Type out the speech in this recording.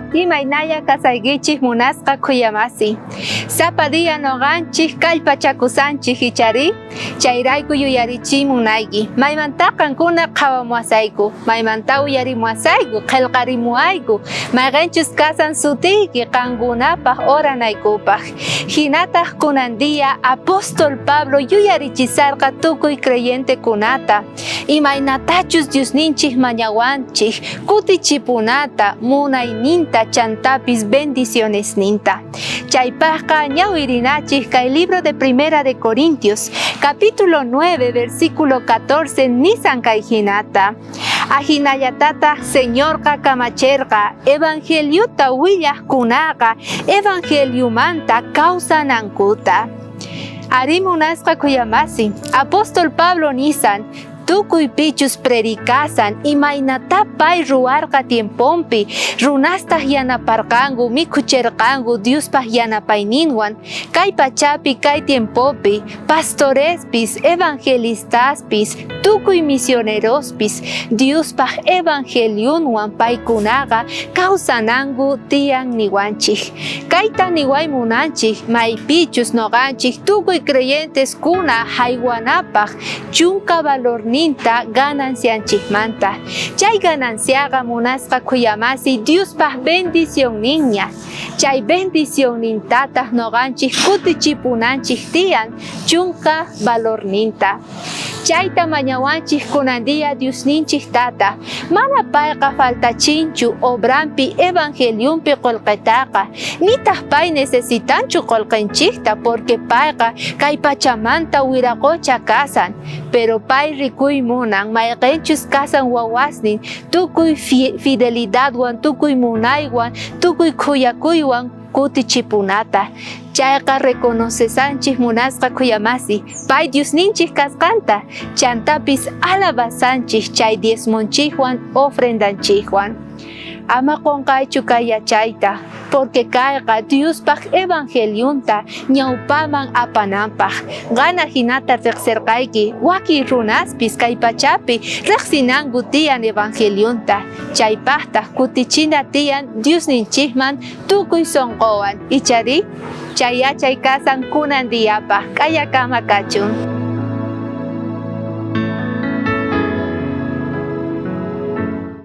Imaynaya kasaygichik munasqa khuyamasi. Sapadiya noqanchik kallpachakusanchik ichari, chayrayku yuyarichimunayki. Maymanta qankuna qhawamuwasayku, maymanta uyarimuwasayku, qillqarimuwayku, mayqinchus kasan sutiyki qankunapaq oranaykupaq. Hinataq kunandiya apóstol Pablo yuyarichisarqa tukuy creyentekunata. Imaynatachus Diosninchik mañawanchik, kutichipunata, munayninta chantapis bendiciones ninta. Chaypaqqa ñawirinachik kay libro de Primera de Corintios, capítulo 9, versículo 14, nisan kay hinata. Ajinayatata Señor kamacherqa, evangeliuta willaqkunaqa, evangeliumanta kawsanankuta. Ari munasqa kuyamasi, apóstol Pablo nisan, tukuy pichus predicasan, imaynata pay ruwarqa tiempompi, runastaq yanaparqanku, mikucherqanku Diospaq yanapayninwan, kay pachapi kay tiempopi, pastorespis, evangelistaspis, tukuy misionerospis, Diospaq evangeliunwan paykunaqa kawsananku tiyan niwanchik. Kayta niwaymunanchik, maypichus noqanchik tukuy creyenteskuna haywanapaq chunka valorninta ganancianchikmanta. Chay gananciaqa munasqa khuyamasi Diospaq bendición ninña. Chay bendición nintataq noqanchik kutichipunanchik tiyan chunka valorninta. Chayta mañawanchik kunandiya Diosninchik tata, mana payqa faltachinchu obrampi evangeliumpi qolqetaqa, nitaq pay necesitanchu qolqinchikta porque payqa kay pachamanta wiraqucha kasan, pero pay rikuymunan mayqinchus kasan wawasnin tukuy fidelidadwan, tukuy munaywan, tukuy khuyakuywan kutichipunata. Chayqa reconocesanchik munasqa khuyamasi, pay Diosninchik kasqanta, chantapis alabasanchik chay diezmonchikwan ofrendanchikwan. Ama qunqaychu kay yachayta, porque kayqa Diospaq evangeliunta ñawpaman apananpaq. Gana hinata riqsirqayki, waki runaspis kay pachapi riqsinanku tiyan evangeliunta. Chaypaqtaq kutichina tiyan Diosninchikman tukuy sonqowan. Ichari, chay yachay kasan kunandiyapaq, kayakama kachun.